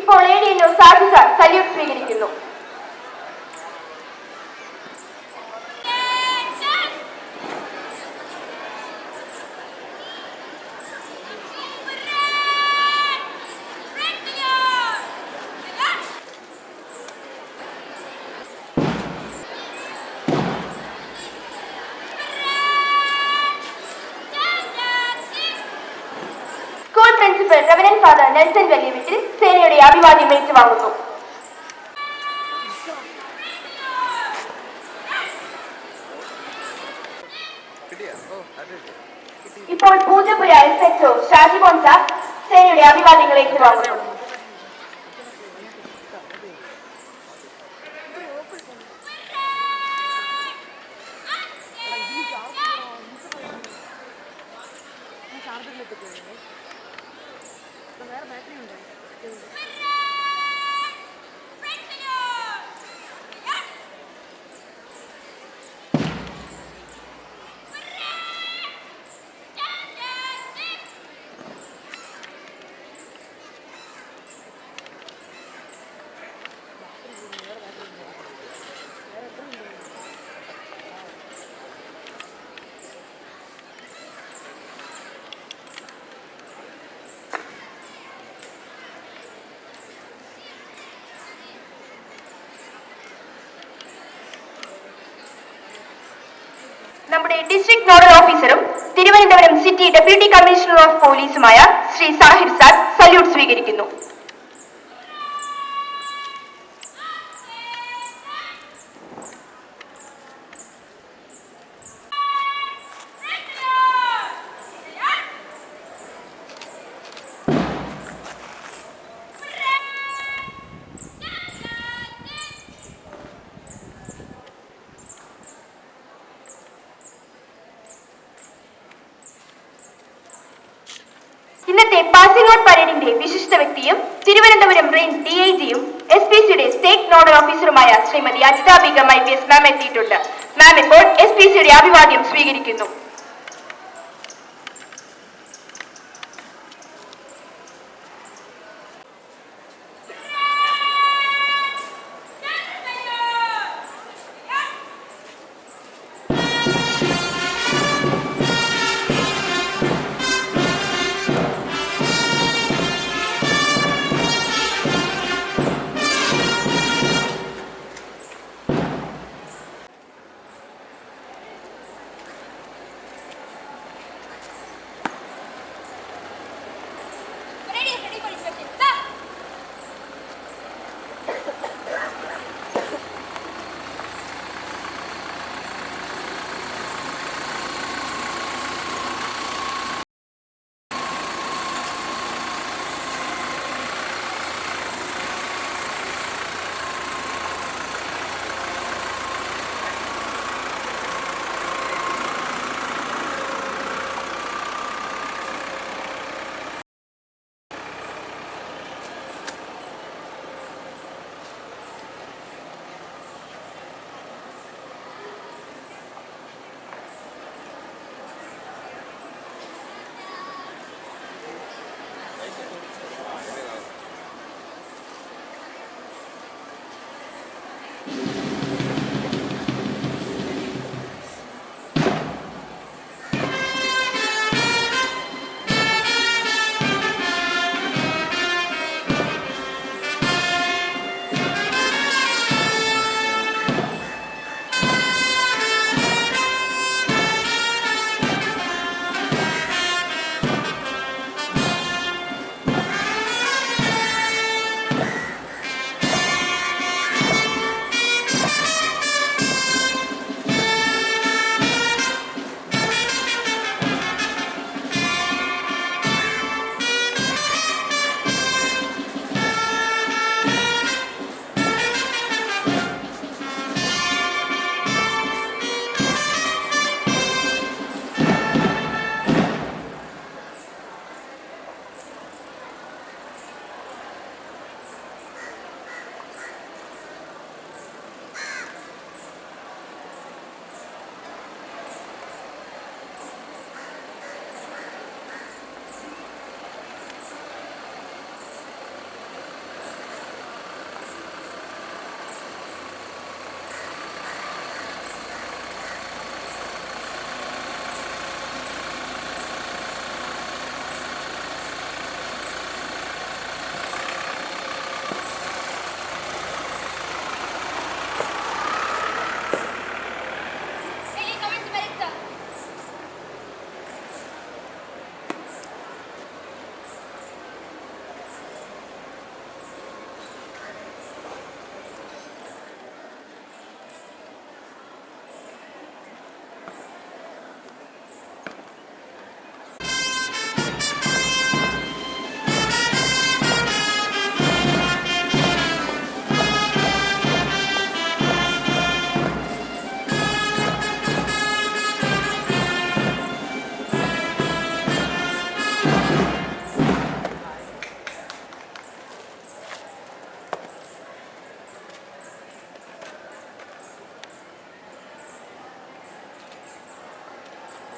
ഇപ്പോൾ ADNO Saju sir salute സ്വീകരിക്കുന്നു. Principal reverend father Nelson വെല്ലിവിറ്റിൽ സേനയുടെ അഭിവാദ്യം ഏറ്റുവാങ്ങുന്നു. ഇപ്പോൾ പൂജപ്പുര SHO ഷാജിമോൻ സാർ സേനയുടെ അഭിവാദ്യങ്ങൾ ഏറ്റുവാങ്ങുന്നു. നമ്മുടെ ഡിസ്ട്രിക്ട് നോഡൽ ഓഫീസറും Thiruvananthapuram city deputy commissioner of പോലീസുമായ ശ്രീ സാഹിർ സാർ സല്യൂട്ട് സ്വീകരിക്കുന്നു. ഇന്നത്തെ പാസിംഗ് ഔട്ട് പരേഡിന്റെ വിശിഷ്ട വ്യക്തിയും തിരുവനന്തപുരം റേഞ്ച് DIGയും SPCയുടെ സ്റ്റേറ്റ് നോഡൽ ഓഫീസറുമായ ശ്രീമതി അജിത ബീഗം IPS മാം എത്തിയിട്ടുണ്ട്. മാം ഇപ്പോൾ SPCയുടെ അഭിവാദ്യം സ്വീകരിക്കുന്നു.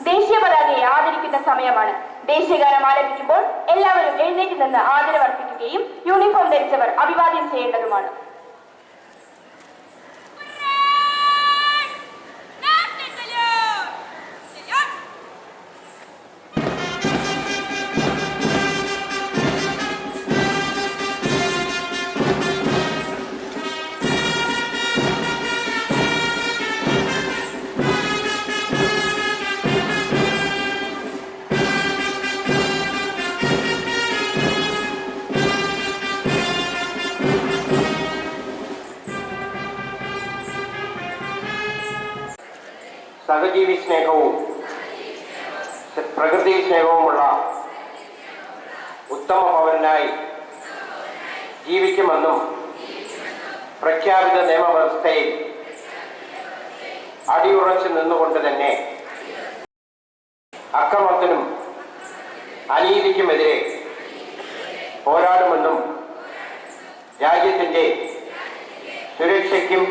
ദേശീയ പതാകയെ ആദരിക്കുന്ന സമയമാണ്. ദേശീയഗാനം ആലപിക്കുമ്പോൾ എല്ലാവരും എഴുന്നേറ്റ് നിന്ന് ആദരവർപ്പിക്കുകയും യൂണിഫോം ധരിച്ചവർ അഭിവാദ്യം ചെയ്യേണ്ടതുമാണ്. സഹജീവി സ്നേഹവും പ്രകൃതി സ്നേഹവുമുള്ള ഉത്തമ പൗരനായി ജീവിക്കുമെന്നും പ്രഖ്യാപിത നിയമവ്യവസ്ഥയിൽ അടിയുറച്ചു നിന്നുകൊണ്ട് തന്നെ അക്രമത്തിനും അനീതിക്കുമെതിരെ പോരാടുമെന്നും രാജ്യത്തിൻ്റെ സുരക്ഷയ്ക്കും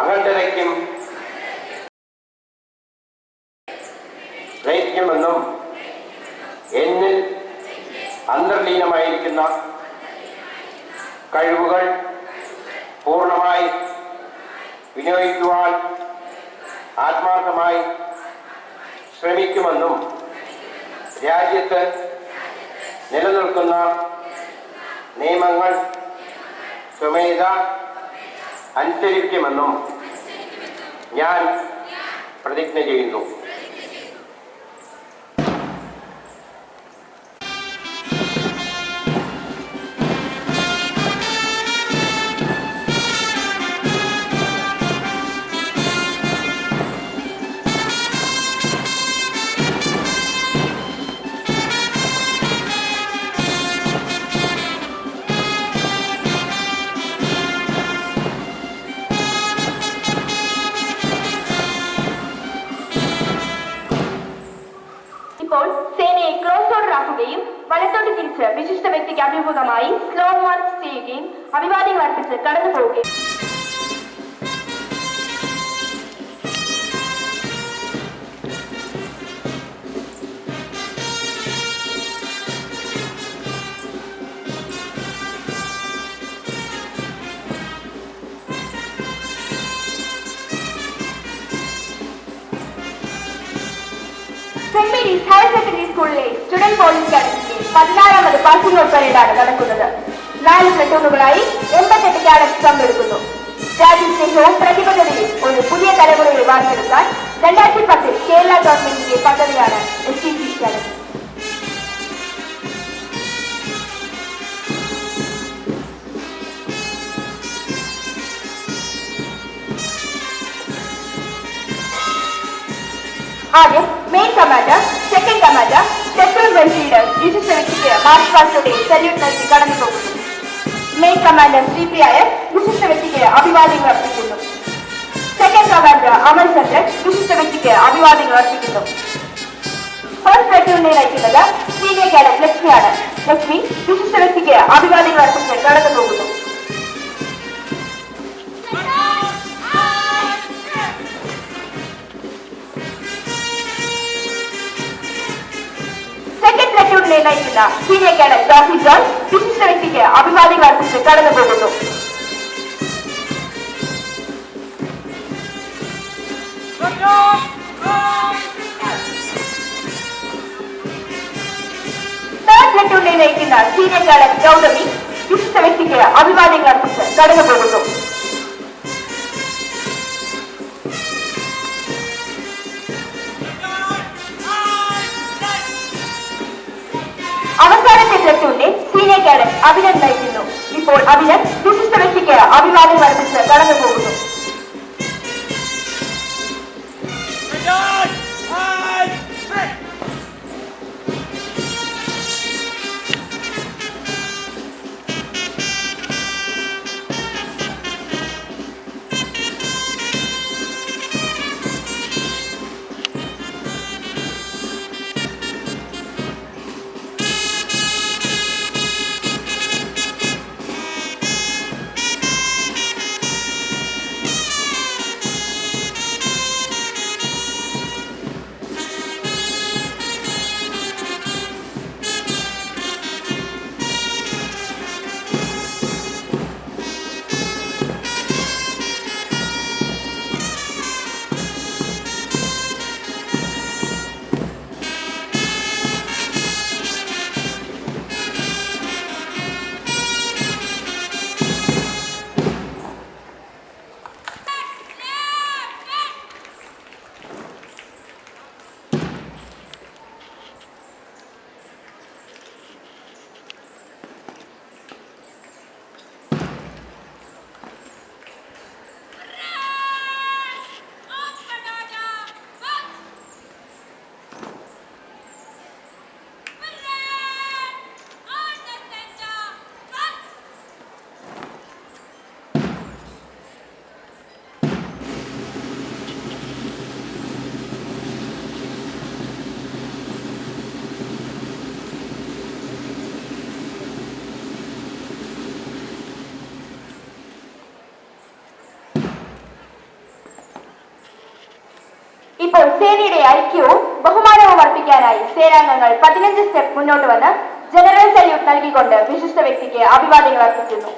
അഖണ്ഡതയ്ക്കും പ്രയത്നിക്കുമെന്നും എന്നിൽ അന്തർലീനമായിരിക്കുന്ന കഴിവുകൾ പൂർണ്ണമായി വിനിയോഗിക്കുവാൻ ആത്മാർത്ഥമായി ശ്രമിക്കുമെന്നും രാജ്യത്ത് നിലനിൽക്കുന്ന നിയമങ്ങൾ സ്വമേധ അനുസരിക്കുമെന്നും ഞാൻ പ്രതിജ്ഞ ചെയ്യുന്നു. സേനയെ ക്ലോസ് ഓർഡർ ആക്കുകയും വലത്തോട്ട് തിരിച്ച് വിശിഷ്ട വ്യക്തിക്ക് അഭിമുഖമായി സ്ലോ മാർച്ച് ചെയ്യുകയും അഭിവാദ്യങ്ങൾ അർപ്പിച്ച് കടന്നു പോവുകയും സെന്റ് മേരീസ് ഹയർ സെക്കൻഡറി സ്കൂളിലെ സ്റ്റുഡന്റ് പോലീസ് അക്കാഡമിക്ക് 16ാമത് പാസിംഗ് ഔട്ട് പരേഡാണ് നടക്കുന്നത്. 4 പ്ലറ്റൂണുകളായി 88 കാഡറ്റ്സ് പങ്കെടുക്കുന്നു. രാജ്യസ്നേഹവും പ്രതിബദ്ധതയും ഒരു പുതിയ തലമുറയെ വാർത്തെടുക്കാൻ 2010 കേരള ഗവൺമെന്റിന്റെ പദ്ധതിയാണ് STC അക്കാഡമി. ആദ്യം main commander, second commander, sectoral bench leader വിശിഷ്ട വ്യക്തിക്ക് മാർച്ച് പാസ്റ്റോടെ സല്യൂട്ട് നൽകി കടന്നു പോകുന്നു. മെയിൻ കമാൻഡർ ശ്രീപ്രിയായ വിശിഷ്ട വ്യക്തിക്ക് അഭിവാദ്യങ്ങൾ അർപ്പിക്കുന്നു. സെക്കൻഡ് കമാൻഡർ അമൽചന്ദ്രൻ വിശിഷ്ട വ്യക്തിക്ക് അഭിവാദ്യങ്ങൾ അർപ്പിക്കുന്നു. ഫസ്റ്റ് പ്ലറ്റൂണിനെ നയിക്കുന്നത് സീനിയർ കാഡറ്റ് ലക്ഷ്മിയാണ്. ലക്ഷ്മി വിശിഷ്ട വ്യക്തിക്ക് അഭിവാദ്യങ്ങൾ അർപ്പിച്ച് കടന്നു പോകുന്നു. സെക്കൻഡ് പ്ലറ്റൂണിനെ നയിക്കുന്ന സീനിയർ കാഡറ്റ് ജോഫി ജോൺ വിശിഷ്ട വ്യക്തിക്ക് അഭിവാദ്യങ്ങൾ അർപ്പിച്ച് കടന്നു പോകുന്നു. തേർഡ് പ്ലറ്റൂണിനെ നയിക്കുന്ന സീനിയർ കാഡറ്റ് ഗൗതമി വിശിഷ്ട വ്യക്തിക്ക് അഭിവാദ്യങ്ങൾ അർപ്പിച്ച് കടന്നു പോകുന്നു. അവസാനത്തെ പ്ലറ്റൂണിനെ സീനിയർ കാഡറ്റ് അഭിനന്ദ് നയിക്കുന്നു. ഇപ്പോൾ അഭിനന്ദ് വിശിഷ്ട വ്യക്തിക്ക് അഭിവാദ്യം അർപ്പിച്ച് കടന്നു പോകുന്നു. ഇപ്പോൾ സേനയുടെ ഐക്യവും ബഹുമാനവും അർപ്പിക്കാനായി സേനാംഗങ്ങൾ 15 സ്റ്റെപ്പ് മുന്നോട്ട് വന്ന് ജനറൽ സല്യൂട്ട് നൽകിക്കൊണ്ട് വിശിഷ്ട വ്യക്തിക്ക് അഭിവാദ്യങ്ങൾ അർപ്പിക്കുന്നു.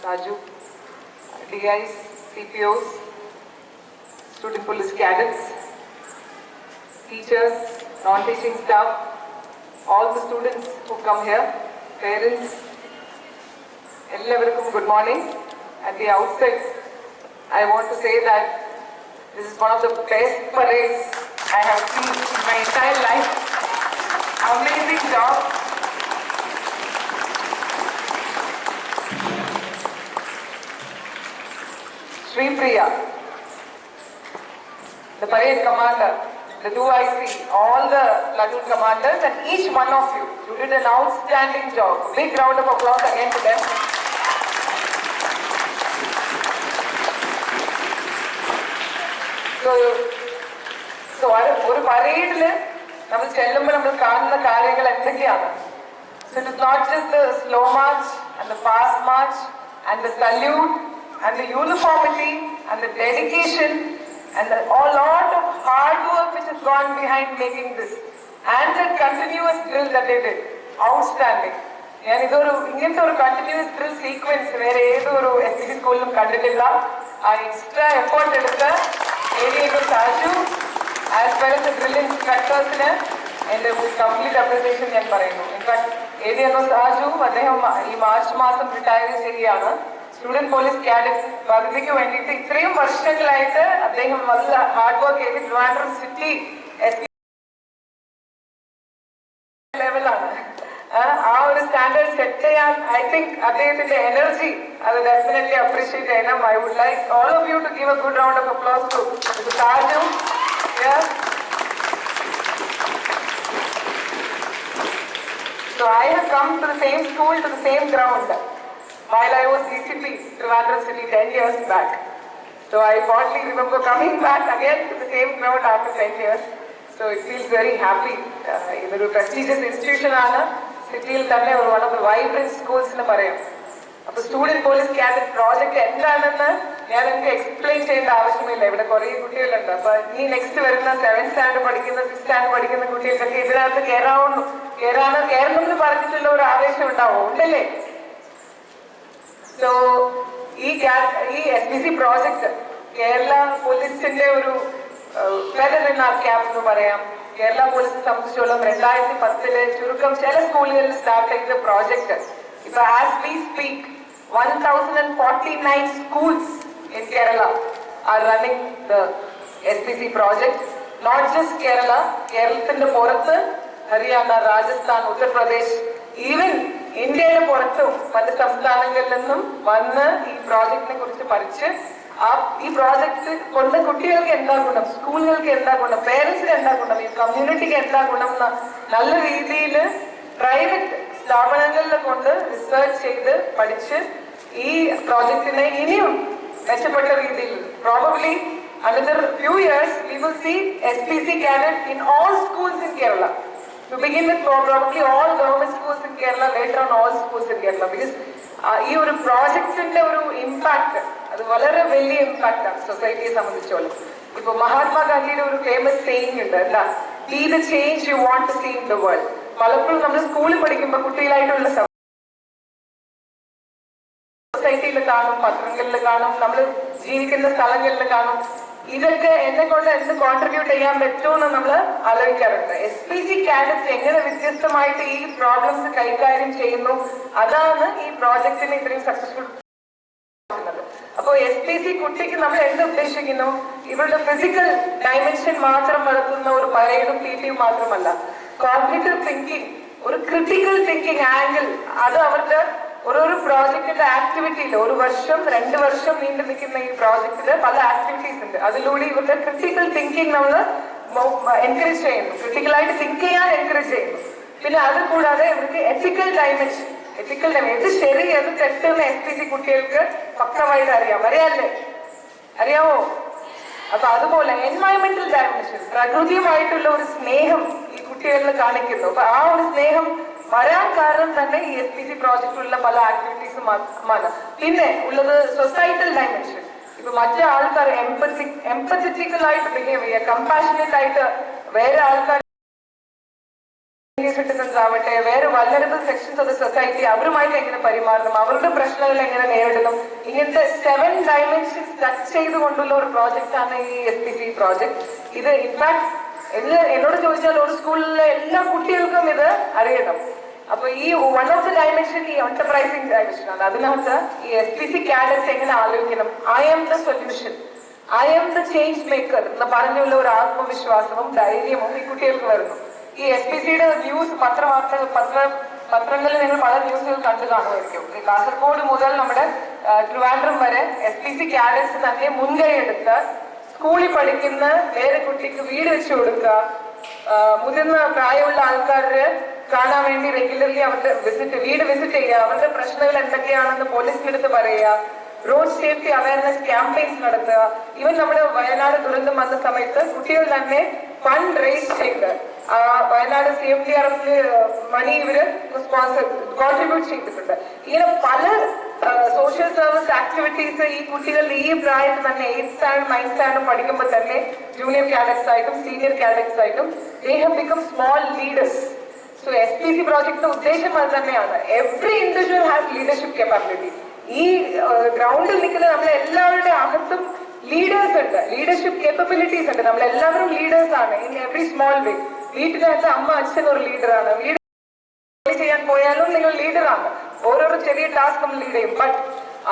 Raju, DIs, CPOs, student police cadets, teachers, non-teaching staff, all the students who come here, parents, everyone, good morning. At the outset, I want to say that this is one of the best parades I have seen in my entire life. Amazing job. Shri Priya, the parade commander, the 2IC, all the platoon commanders, and each one of you. You did an outstanding job. Big round of applause again to them. So ഒരു പരേഡില് നമ്മൾ ചെല്ലുമ്പോൾ നമ്മൾ കാണുന്ന കാര്യങ്ങൾ എന്തൊക്കെയാണ്? So it is not just the slow march and the fast march and the salute and the uniformity and the dedication and a lot of hard work which has gone behind making this and the continuous drill that they did. Outstanding. ഞാൻ ഇങ്ങനത്തെ ഒരു continuous drill sequence വേറെ ഏതൊരു SPC സ്കൂളിലും കണ്ടിട്ടില്ല. ആ extra effort എടുത്ത് Saju as well as the drill instructors-ന് എൻ്റെ കംപ്ലീറ്റ് അപ്രിസിയേഷൻ ഞാൻ പറയുന്നു. ഇൻഫാക്ട് സാജു അദ്ദേഹം ഈ മാർച്ച് മാസം റിട്ടയർ ചെയ്യുകയാണ്. സ്റ്റുഡന്റ് പോലീസ് കാഡറ്റ് പദവിക്ക് വേണ്ടിയിട്ട് ഇത്രയും വർഷങ്ങളായിട്ട് അദ്ദേഹം നല്ല ഹാർഡ് വർക്ക് ചെയ്ത് ട്രിവാൻഡ്രം സിറ്റി ലെവലാണ് ആ ഒരു സ്റ്റാൻഡേർഡ് സെറ്റ് ചെയ്യാൻ. ഐ തിങ്ക് അദ്ദേഹത്തിന്റെ എനർജി അത് ഡെഫിനറ്റ്ലി അപ്രീഷിയേറ്റ് ചെയ്യണം. I would like all of you to give a good round of applause to Saju. So I have come to the same school, to the same ground while I was DCP, Trivandrum City 10 years back. So I fondly remember coming back again to the same ground after 10 years. So it feels very happy. It's a prestigious institution. City is one of the vibrant schools in the അപ്പോൾ student police cadet project എന്താണെന്ന് ഞാൻ എനിക്ക് explain ചെയ്യേണ്ട ആവശ്യമില്ല. ഇവിടെ കുറേ കുട്ടികളുണ്ട്. അപ്പൊ ഈ നെക്സ്റ്റ് വരുന്ന 7th സ്റ്റാൻഡേർഡ് പഠിക്കുന്ന 6th സ്റ്റാൻഡേർഡ് പഠിക്കുന്ന കുട്ടികൾക്കൊക്കെ ഇതിനകത്ത് കയറണം എന്ന് പറഞ്ഞിട്ടുള്ള ഒരു ആവേശം ഉണ്ടാവും, ഉണ്ടല്ലേ? സോ ഈ SPC പ്രോജക്റ്റ് കേരള പോലീസിന്റെ ഒരു ഫെദർ ഇൻ ആർ ക്യാപ് എന്ന് പറയാം. കേരള പോലീസിനെ സംബന്ധിച്ചോളം 2010 ചുരുക്കം ചില സ്കൂളുകളിൽ സ്റ്റാർട്ട് ചെയ്ത പ്രോജക്റ്റ് ഇപ്പൊ as we speak 1049 schools in Kerala are running the SPC project. Not just Kerala, കേരളത്തിന്റെ പുറത്ത് ഹരിയാന, രാജസ്ഥാൻ, ഉത്തർപ്രദേശ്, ഈവൻ ഇന്ത്യയുടെ പുറത്തും പല സംസ്ഥാനങ്ങളിൽ നിന്നും വന്ന് ഈ പ്രോജക്റ്റിനെ കുറിച്ച് പഠിച്ച് ഈ പ്രോജക്റ്റ് കൊണ്ട് കുട്ടികൾക്ക് എന്താ ഗുണം, സ്കൂളുകൾക്ക് എന്താ ഗുണം, പേരൻസിന് എന്താ ഗുണം, ഈ കമ്മ്യൂണിറ്റിക്ക് എന്താ ഗുണം എന്ന നല്ല രീതിയിൽ പ്രൈവറ്റ് സ്ഥാപനങ്ങളിൽ കൊണ്ട് റിസർച്ച് ചെയ്ത് പഠിച്ച് ഈ പ്രോജക്റ്റിനെ ഇനിയും മെച്ചപ്പെട്ട രീതിയിൽ probably another few years we will see SPC cadet in all schools in Kerala. To begin with, probably all government schools in Kerala, later on all schools in Kerala, because ഈ ഒരു പ്രോജക്റ്റിന്റെ ഒരു ഇമ്പാക്ട് അത് വളരെ വലിയ impact ആണ് സൊസൈറ്റിയെ സംബന്ധിച്ചോളം. ഇപ്പൊ മഹാത്മാഗാന്ധിയുടെ ഒരു ഫേമസ് സെയിങ് ഉണ്ട്, എന്താ? Be the change you want to see in the world. പലപ്പോഴും നമ്മൾ സ്കൂളിൽ പഠിക്കുമ്പോൾ കുട്ടികളായിട്ടുള്ള സൊസൈറ്റിയിൽ കാണും, പത്രങ്ങളിൽ കാണും, നമ്മൾ ജീവിക്കുന്ന സ്ഥലങ്ങളിൽ കാണും. ഇതൊക്കെ എന്നെ കൊണ്ട് എന്ത് കോൺട്രിബ്യൂട്ട് ചെയ്യാൻ പറ്റുമെന്ന് നമ്മൾ ആലോചിക്കാറുണ്ട്. SPC കാഡറ്റ്സ് എങ്ങനെ വ്യത്യസ്തമായിട്ട് ഈ പ്രോബ്ലംസ് കൈകാര്യം ചെയ്യുന്നു, അതാണ് ഈ പ്രോജക്റ്റിന് ഇത്രയും സക്സസ്ഫുൾ. അപ്പൊ SPC കുട്ടിക്ക് നമ്മൾ എന്ത് ഉദ്ദേശിക്കുന്നു? ഇവരുടെ ഫിസിക്കൽ ഡയമെൻഷൻ മാത്രം വളർത്തുന്ന ഒരു പരേഡും PTയും മാത്രമല്ല, കോഗ്നിറ്റീവ് തിങ്കിങ്, ഒരു ക്രിട്ടിക്കൽ തിങ്കിങ് ആംഗിൾ, അത് അവർക്ക് ഒരു പ്രോജക്റ്റിന്റെ ആക്ടിവിറ്റിയിൽ 1 വർഷം 2 വർഷം നീണ്ടു നിൽക്കുന്ന ഈ പ്രോജക്റ്റില് പല ആക്ടിവിറ്റീസ് ഉണ്ട്. അതിലൂടെ ഇവരുടെ ക്രിട്ടിക്കൽ തിങ്കിങ് നമ്മൾ എൻകറേജ് ചെയ്യുന്നു, ക്രിട്ടിക്കലായിട്ട് തിങ്ക് ചെയ്യാൻ എൻകറേജ് ചെയ്യുന്നു. പിന്നെ അത് കൂടാതെ ഇവർക്ക് എത്തിക്കൽ ഡയമെൻഷൻ, ഇത് ശരി അത് തെറ്റെന്ന് SPC കുട്ടികൾക്ക് പക്വമായിട്ട് അറിയാമോ? അപ്പൊ അതുപോലെ എൻവയോൺമെന്റൽ ഡയമെൻഷൻ, പ്രകൃതിയുമായിട്ടുള്ള ഒരു സ്നേഹം ഈ കുട്ടികളിൽ കാണിക്കുന്നു. അപ്പൊ ആ ഒരു സ്നേഹം വരാൻ കാരണം തന്നെ ഈ SPC പ്രോജക്റ്റിലുള്ള പല ആക്ടിവിറ്റീസും ആണ്. പിന്നെ ഉള്ളത് സൊസൈറ്റൽ ഡയമെൻഷൻ. ഇപ്പൊ മറ്റേ ആൾക്കാർ എംപത്തറ്റിക്കലായിട്ട് ബിഹേവ് ചെയ്യുക, കമ്പാഷനേറ്റ് ആയിട്ട് വേറെ ആൾക്കാർ സിറ്റിസൺസ് ആവട്ടെ, വേറെ വല്ലറബിൾ സെക്ഷൻസ് ഓഫ് ദ സൊസൈറ്റി, അവരുമായിട്ട് എങ്ങനെ പെരുമാറണം, അവരുടെ പ്രശ്നങ്ങൾ എങ്ങനെ നേരിടണം, ഇങ്ങനത്തെ 7 ഡയമെൻഷൻസ് ടച്ച് ചെയ്തുകൊണ്ടുള്ള ഒരു പ്രോജക്റ്റ് ആണ് ഈ SPC പ്രോജക്ട്. ഇത് ഇൻഫാക്ട് എന്നോട് ചോദിച്ചാൽ ഒരു സ്കൂളിലെ എല്ലാ കുട്ടികൾക്കും ഇത് അറിയണം. അപ്പൊ ഈ വൺ ഓഫ് ദ ഡയമെൻഷൻ ഈ എന്റർപ്രൈസിംഗ് ഡയമെൻഷൻ ആണ്. അതിനകത്ത് ഈ SPC കാഡറ്റ്സ് എങ്ങനെ ആലോചിക്കണം, I am the solution, I am the change maker എന്ന് പറഞ്ഞുള്ള ഒരു ആത്മവിശ്വാസവും ധൈര്യവും ഈ കുട്ടികൾക്ക് വരുന്നു. ഈ SPCയുടെ ന്യൂസ് പത്രങ്ങളിൽ നിങ്ങൾ പല ന്യൂസുകൾ കണ്ടു കാണുമായിരിക്കും. കാസർഗോഡ് മുതൽ നമ്മുടെ ട്രിവാൻഡ്രം വരെ SPC കാഡറ്റ്സ് തന്നെ മുൻകൈ എടുത്ത് സ്കൂളിൽ പഠിക്കുന്ന വേറെ കുട്ടിക്ക് വീട് വെച്ച് കൊടുക്കുക, മുതിർന്ന പ്രായമുള്ള ആൾക്കാര് കാണാൻ വേണ്ടി റെഗുലർലി അവരുടെ വീട് വിസിറ്റ് ചെയ്യുക, അവരുടെ പ്രശ്നങ്ങൾ എന്തൊക്കെയാണെന്ന് പോലീസിനടുത്ത് പറയുക, റോഡ് സേഫ്റ്റി അവയർനെസ് ക്യാമ്പയിൻസ് നടത്തുക. ഈവൻ നമ്മുടെ വയനാട് ദുരന്തം വന്ന സമയത്ത് കുട്ടികൾ തന്നെ ഫണ്ട് റേസ് ചെയ്ത് വയനാട് CMDRF മണി ഇവര് കോൺട്രിബ്യൂട്ട് ചെയ്തിട്ടുണ്ട്. ഇങ്ങനെ പല സോഷ്യൽ സർവീസ് ആക്ടിവിറ്റീസ് ഈ കുട്ടികൾ ഈ പ്രായത്തിൽ തന്നെ 8th സ്റ്റാൻഡേർഡ് 9th സ്റ്റാൻഡേർഡ് പഠിക്കുമ്പോൾ തന്നെ ജൂനിയർ കാഡറ്റ്സ് ആയിട്ടും സീനിയർ കാഡറ്റ്സ് ആയിട്ടും they have become small leaders. So SPC പ്രോജക്റ്റിന്റെ ഉദ്ദേശം അത് തന്നെയാണ്. Every individual has leadership capability. ഈ ഗ്രൗണ്ടിൽ നിൽക്കുന്ന നമ്മളെല്ലാവരുടെ അകത്തും ലീഡേഴ്സ് ഉണ്ട്, ലീഡർഷിപ്പ് കേപ്പബിലിറ്റീസ് ഉണ്ട്. നമ്മളെല്ലാവരും ലീഡേഴ്സ് ആണ് ഇൻ എവറി സ്മോൾ വേ. വീട്ടിനകത്ത് അമ്മ അച്ഛൻ ഒരു ലീഡറാണ്, വീട് ചെയ്യാൻ പോയാലും നിങ്ങൾ ലീഡറാണ്. ഓരോരോ ചെറിയ ടാസ്ക് നമ്മൾ ലീഡ് ചെയ്യും. But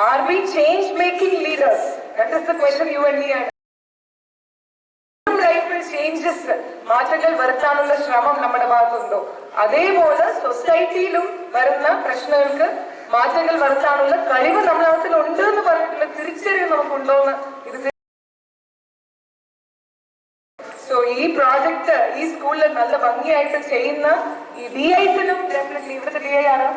are we change making leaders? That is the question you and me. ലൈഫിൽ ചേഞ്ചസ്, മാറ്റങ്ങൾ വരുത്താനുള്ള ശ്രമം നമ്മുടെ ഭാഗത്തുണ്ടോ? അതേപോലെ സൊസൈറ്റിയിലും വരുന്ന പ്രശ്നങ്ങൾക്ക് മാറ്റങ്ങൾ വരുത്താനുള്ള കഴിവ് നമ്മളകത്തിൽ ഉണ്ട് എന്ന് പറഞ്ഞിട്ടുള്ള തിരിച്ചറിവ് നമുക്കുണ്ടോ എന്ന് ഇത്. സോ ഈ പ്രോജക്ട് ഈ സ്കൂളിൽ നല്ല ഭംഗിയായിട്ട് ചെയ്യുന്ന ഈ DIസിനും ഡെഫിനറ്റ്ലി ഇവിടുത്തെ DI ആണ്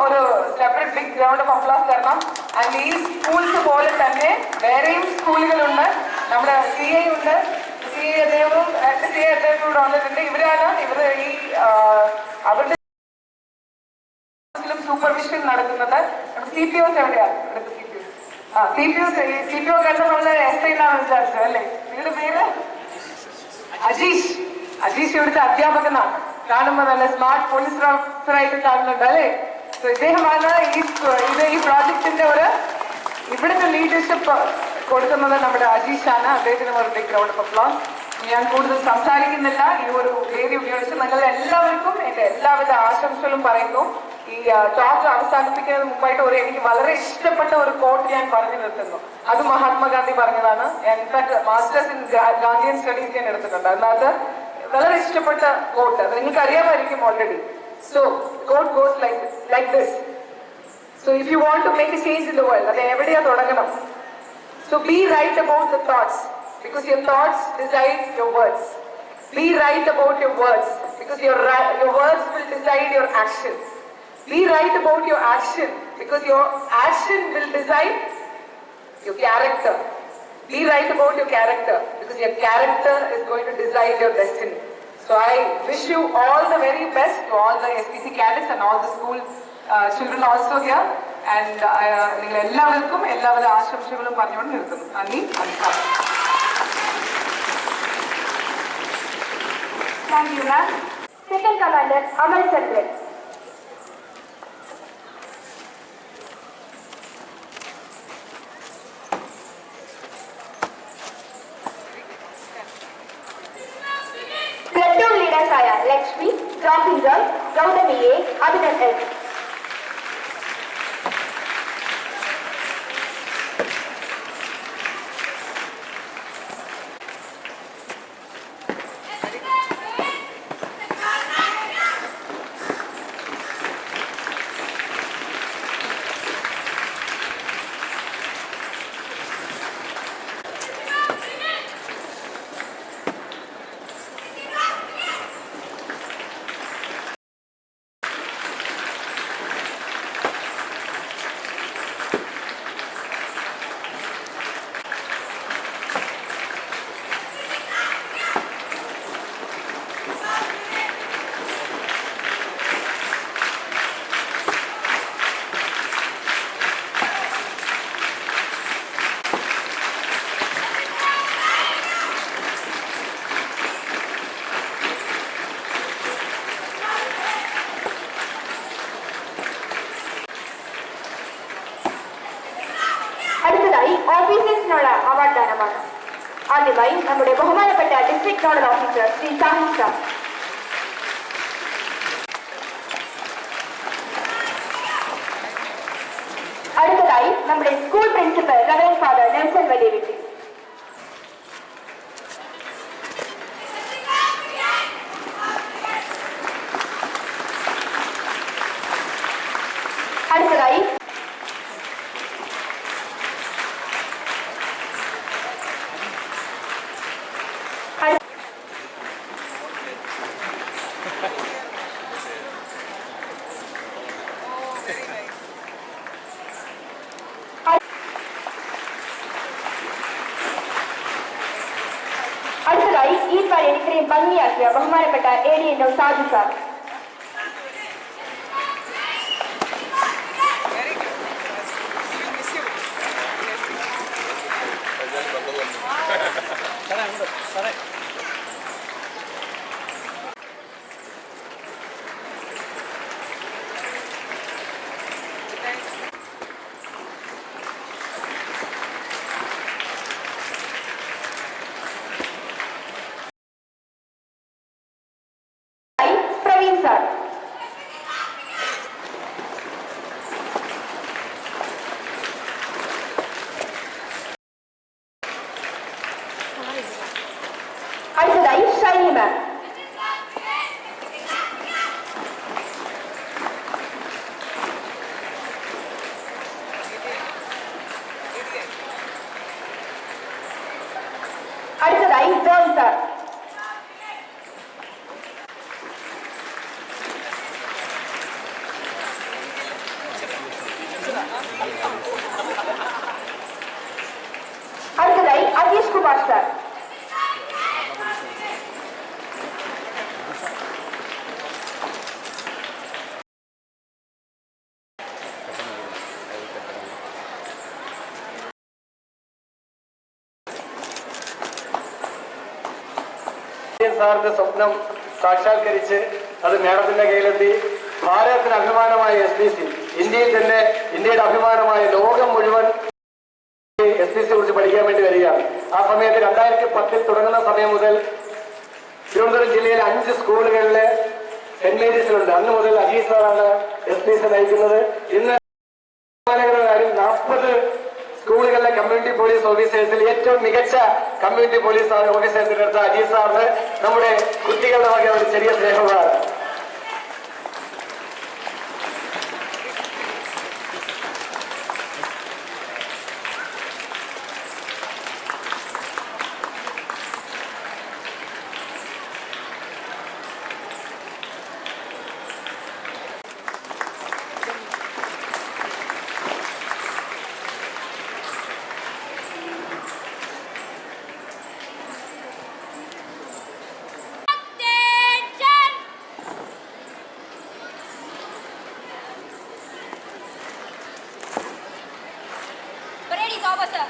ഒരു separate big ground of applause തരണം. ആൻഡ് ഈ സ്കൂൾസ് പോലെ തന്നെ വേറെയും സ്കൂളുകളുണ്ട്. നമ്മുടെ CI ഉണ്ട്, CI അദ്ദേഹവും കൂടെ വന്നിട്ടുണ്ട്. ഇവരാണ് ഈ അവരുടെ സൂപ്പർവിഷൻ നടത്തുന്നത്. CPOs എവിടെയാണ്? CPO കണ്ട നമ്മള് SI എന്നാണ് വിചാരിച്ചത് അല്ലേ? നിങ്ങളുടെ പേര് അജീഷ്. അജീഷ് ഇവിടുത്തെ അധ്യാപകനാണ്. കാണുമ്പോൾ നല്ല സ്മാർട്ട് പോലീസ് ഓഫീസറായിട്ട് കാണുന്നുണ്ട് അല്ലേ? ഇദ്ദേഹമാണ് ഈ പ്രോജക്റ്റിന്റെ ഇവിടുത്തെ ലീഡർഷിപ്പ് കൊടുക്കുന്നത് നമ്മുടെ അജീഷാണ്. അദ്ദേഹത്തിന് ഒരു ബിഗ് റൗണ്ട് ഓഫ് അപ്ലോസ്. ഞാൻ കൂടുതൽ സംസാരിക്കുന്നില്ല. ഈ ഒരു വേദി ഉപയോഗിച്ച് നിങ്ങൾ എല്ലാവർക്കും എന്റെ എല്ലാവിധ ആശംസകളും പറയുന്നു. ഈ ടോക്ക് അവസാനിപ്പിക്കുന്നതിന് മുമ്പായിട്ട് എനിക്ക് വളരെ ഇഷ്ടപ്പെട്ട ഒരു കോട്ട് ഞാൻ പറഞ്ഞു നിർത്തുന്നു. അത് മഹാത്മാഗാന്ധി പറഞ്ഞതാണ്. In fact masters in Gandhian studies ഞാൻ എടുത്തിട്ടുണ്ട്. അതിനകത്ത് വളരെ ഇഷ്ടപ്പെട്ട കോട്ട്, അത് നിങ്ങൾക്ക് അറിയാമായിരിക്കും already. So quote goes like this. So if you want to make a change in the world, അത് എവിടെയാ തുടങ്ങണം? So be right about the thoughts, because your thoughts decide your words. Be right about your words, because your words will decide your action. Be right about your action, because your action will decide your character. Be right about your character, because your character is going to decide your destiny. So I wish you all the very best to all the SPC cadets and all the school children also here. And നിങ്ങൾ എല്ലാവർക്കും എല്ലാവിധ ആശംസകളും പറഞ്ഞുകൊണ്ട് നിർത്തുന്നു. നന്ദി, നമസ്കാരം. Thank you, ma'am. Second Commander Amal Chandran. Platoon leaders are Lakshmi, Dropping Girl, Gautami A, Abhinan S. ഓഫീസേഴ്സിനുള്ള award ദാനമാണ്. ആദ്യമായി നമ്മുടെ ബഹുമാനപ്പെട്ട district nodal officer Shri Sahib Shah. അടുത്തതായി നമ്മുടെ school principal reverend father Nelson Valiya Veettil. അടുത്തതായി അടുത്തതായി ഈ പരേഡ് ഇത്രയും ഭംഗിയാക്കിയ ബഹുമാനപ്പെട്ട ADNO Saju sir. Praveen sir. അടുത്തതായി ഷൈനി മാം. അടുത്തതായി ജോൺ സാർ. അടുത്തതായി അജീഷ് കുമാർ സാർ. സാറിന്റെ സ്വപ്നം സാക്ഷാത്കരിച്ച് അത് മേഡത്തിന്റെ കയ്യിലെത്തി. ഭാരതത്തിന് അഭിമാനമായ SPC, ഇന്ത്യയിൽ തന്നെ ഇന്ത്യയുടെ അഭിമാനമായ ലോകം മുഴുവൻ SPC കുറിച്ച് പഠിക്കാൻ വേണ്ടി വരികയാണ്. ആ സമയത്ത് 2010 തുടങ്ങുന്ന സമയം മുതൽ തിരുവനന്തപുരം ജില്ലയിലെ 5 സ്കൂളുകളിലെ സെന്റ് മേരീസിലുണ്ട്. അന്ന് മുതൽ അജീഷ് സാറാണ് SPC നയിക്കുന്നത്. ഇന്ന് കാര്യം 40 സ്കൂളുകളിലെ കമ്മ്യൂണിറ്റി പോലീസ് ഓഫീസേഴ്സിൽ ഏറ്റവും മികച്ച കമ്മ്യൂണിറ്റി പോലീസ് ഓഫീസേഴ്സിന്റെ അടുത്ത് അജീഷ് സാറിന് നമ്മുടെ കുട്ടികളുടെ വക ഒരു ചെറിയ സ്നേഹമാണ്. Officer.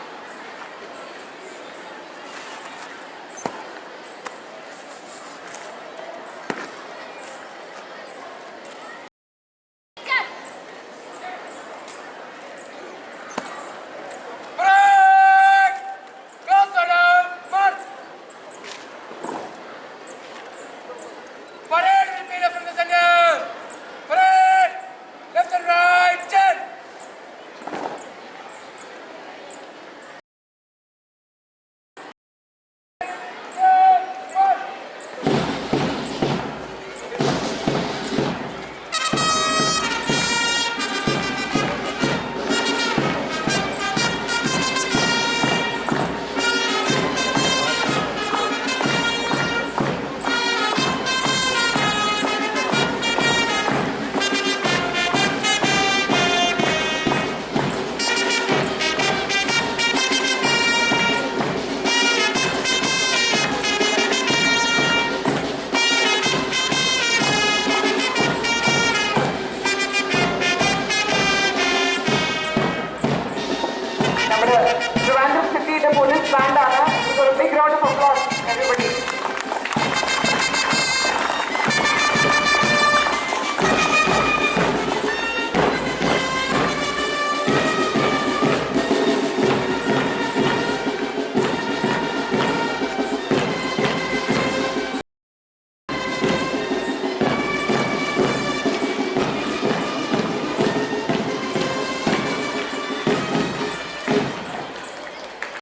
Trivandrum City, the police band